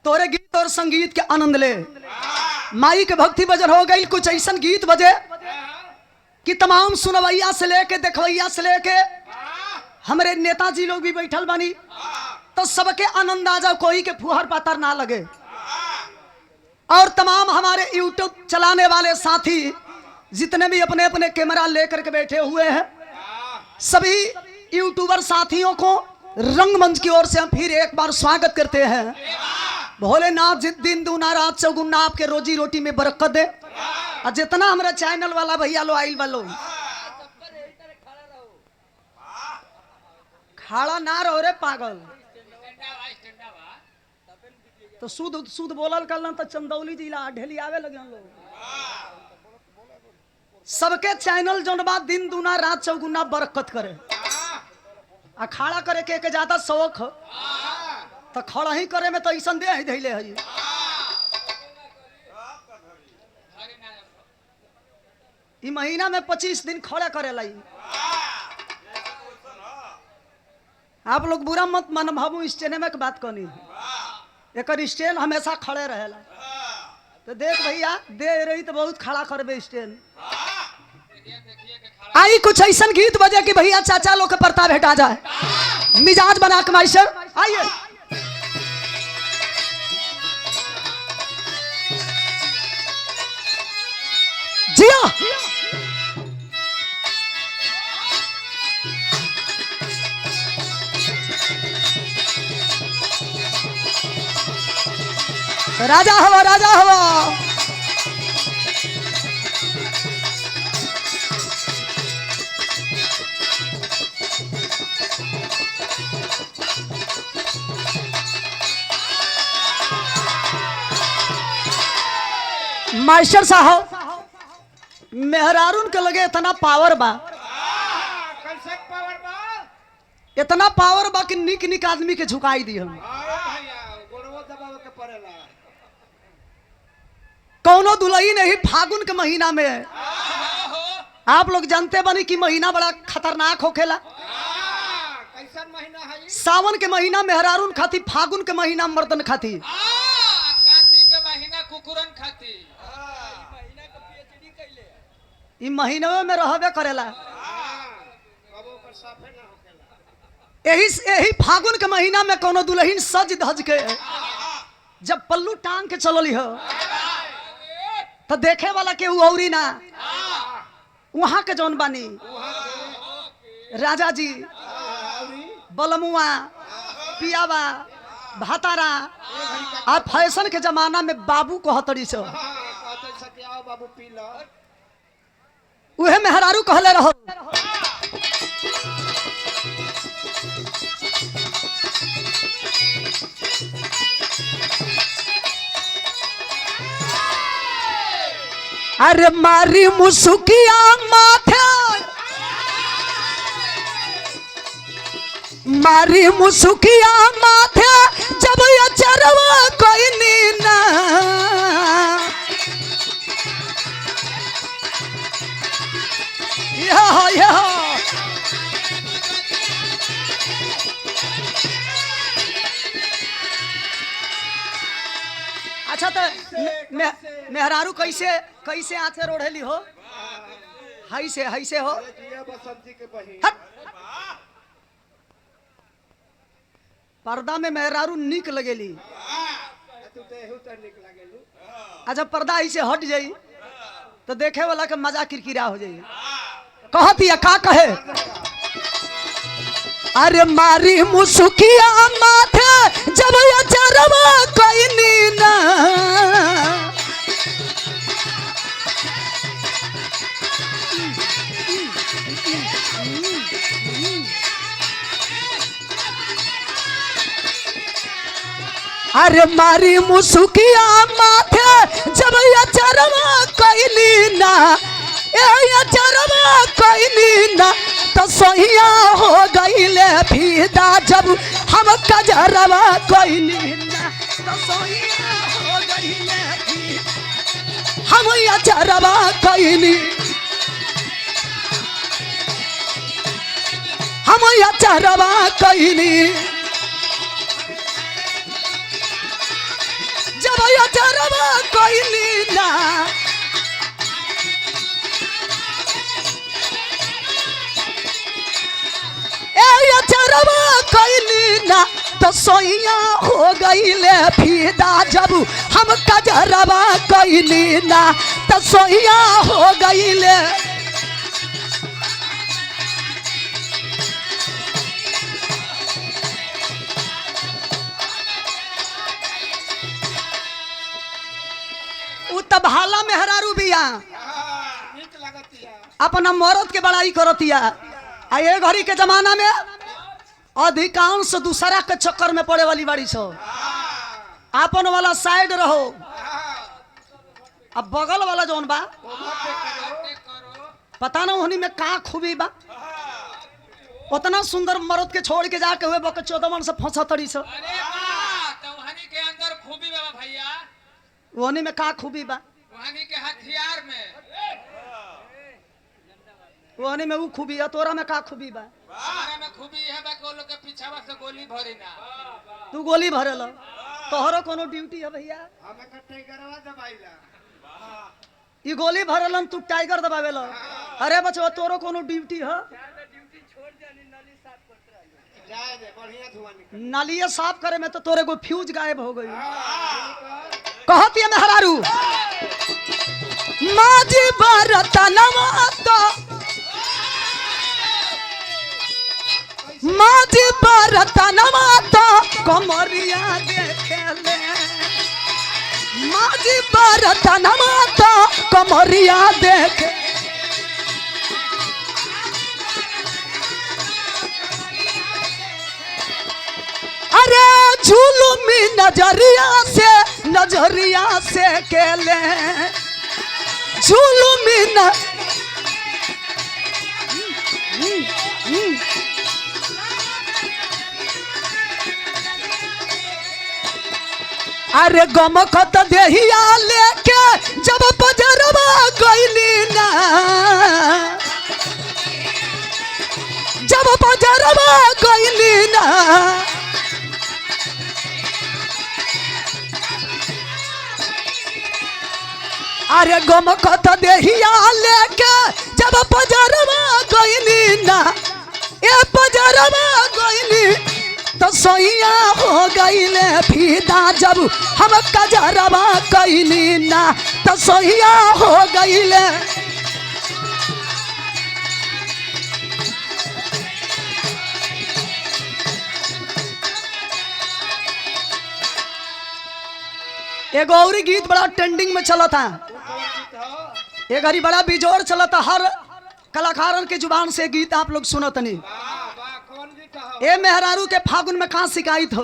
तोरे गीत और संगीत के आनंद ले। माई के भक्ति भजन हो गई, कुछ ऐसा गीत बजे कि तमाम सुनवैया से लेके देखवैया से लेके हमारे नेताजी लोग भी बैठल बानी, तो सबके आनंद आ जाओ, कोई के फुहर पातर ना लगे। और तमाम हमारे यूट्यूब चलाने वाले साथी जितने भी अपने अपने कैमरा लेकर के बैठे हुए हैं, सभी यूट्यूबर साथियों को रंगमंच की ओर से हम फिर एक बार स्वागत करते हैं। भोलेनाथ जिस दिन दूना रात चौगुना आपके रोजी रोटी में बरकत दे। और जितना हमारा चैनल वाला भैया लो आइल वालो खाड़ा ना रहो रे पागल, तो शुद्ध शुद्ध बोलल कर तो चंदौली जिला ढेली आवे लगे लोग। सबके चैनल जौन बात दिन दूना रात चौगुना बरकत करे। अखाड़ा करे के ज्यादा शौक तो खड़ा ही करे में तो ऐसा दे ही धैले है। ई महीना में 25 दिन खड़ा करे लाई। आप लोग बुरा मत मन भावू, स्टेने में बात करनी एक स्टैंड हमेशा खड़े रहेला। तो देख भैया दे रही तो बहुत खड़ा करबे स्टैंड। आई कुछ ऐसा गीत बजे कि भैया चाचा लोग के परता भेटा जाए, मिजाज बना के माइशर आइए। जिया राजा हवा, राजा हवा। मास्टर साहब मेहरारून के लगे इतना पावर बा, इतना पावर बा कि निक निक आदमी के झुकाई दी हम। कौनो दुल्ही नहीं फागुन के महीना में। आप लोग जानते बनी कि महीना बड़ा खतरनाक होखेला। सावन के महीना मेहरारून खाती, फागुन के महीना मर्दन खाती, ई महीनों में रहबे करेला। यही फागुन के महीना में कोनो दुल्हन सज धज के जब पल्लू टांग के चलली हो तो देखे वाला के औरी ना, वहां के जौन बानी राजा जी, बलमुआ, पियावा, भातारा। आप फैशन के जमाना में बाबू कहतरी से उहे मेहरारू कहले रहो। अरे मारी मुसुकिया माथे, मारी मुसुकिया माथे जब ये चरवा कोई नीना। अच्छा तो मेहरारू कैसे कैसे आथे रोढ़ेली हो, हाई से हो। पर्दा में मेहरारू निक लगेली। अच्छा पर्दा ऐसे हट जाई तो देखे वाला के मजा किरकिरा हो जाई। कहती है का कहे, अरे मारी मुसुकिया माथे जब ये चरवा कोई नीना। अरे मारी मुसुकिया माथे जब ये चरवा कोई नीना, ये चरवा कोई नीना। तो सोहिया हो गई ले फीदा जब हम कजरवा कोई नीना। तो सोहिया हो गई ले फीदा हम ये चरवा कोई नी, हम ये चरवा कोई नी। अचरवा कैली ना अचरवा कैली ना तो सोइया हो गईले फीदा जब हम कजरवा कैली ना तो सोइया हो गईले भाला मेहरारू बिया अपना मरद के बड़ाई करतिया। आ ये घड़ी के जमाना में अधिकांश दूसरा के चक्कर में पड़े वाली बाड़ी सो। आपन वाला साइड रहो, अब बगल वाला जोन बा पता ना उन्हीं में का खूबी बा। उतना सुंदर मर्द के छोड़ के जाके हुए बक 14 से फंसा तड़ी सो। वही में का खूबी बा, वहानी के हथियार में वही में वो खूबी है। तोरा में का खूबी बा? हमारा में खूबी है बा को लोग के पीछावा से गोली भरी ना। तू गोली भरेला, तोहरो कोनो ड्यूटी है भैया? हमें का टाइगरवा दबाइला। ई गोली भरेलन तू टाइगर दबावेला। अरे बचवा तोरो कोनो ड्यूटी है? ड्यूटी छोड़ देनी, नाली साफ करते रहिए। जाए दे, बढ़िया धुआं निकल। नालिया साफ करे में तो तोरे को फ्यूज गायब हो गई। कहती है मेहरारू माजी बरतनवा तो माजी बरतनवा तो कमरिया देखेले। माजी बरतनवा तो कमरिया देखे। अरे झूलुमी नजरिया से केले झूलुमी अरे गमकत देहिया लेके जब बजरवा गईली ना, जब बजरवा गईली ना अरे गमकत देहिया लेके जब बजरवा गईली ना, ए बजरवा गईली तो सोइया हो गईले फीदा जब हम कजरवा कैली ना तो सोइया हो गईले। एगो और गीत बड़ा ट्रेंडिंग में चला था, ये घड़ी बड़ा बिजोड़ चला था। हर कलाकारन के जुबान से गीत आप लोग सुनत नहीं। ए मेहरारू के फागुन में कहाँ शिकायत हो?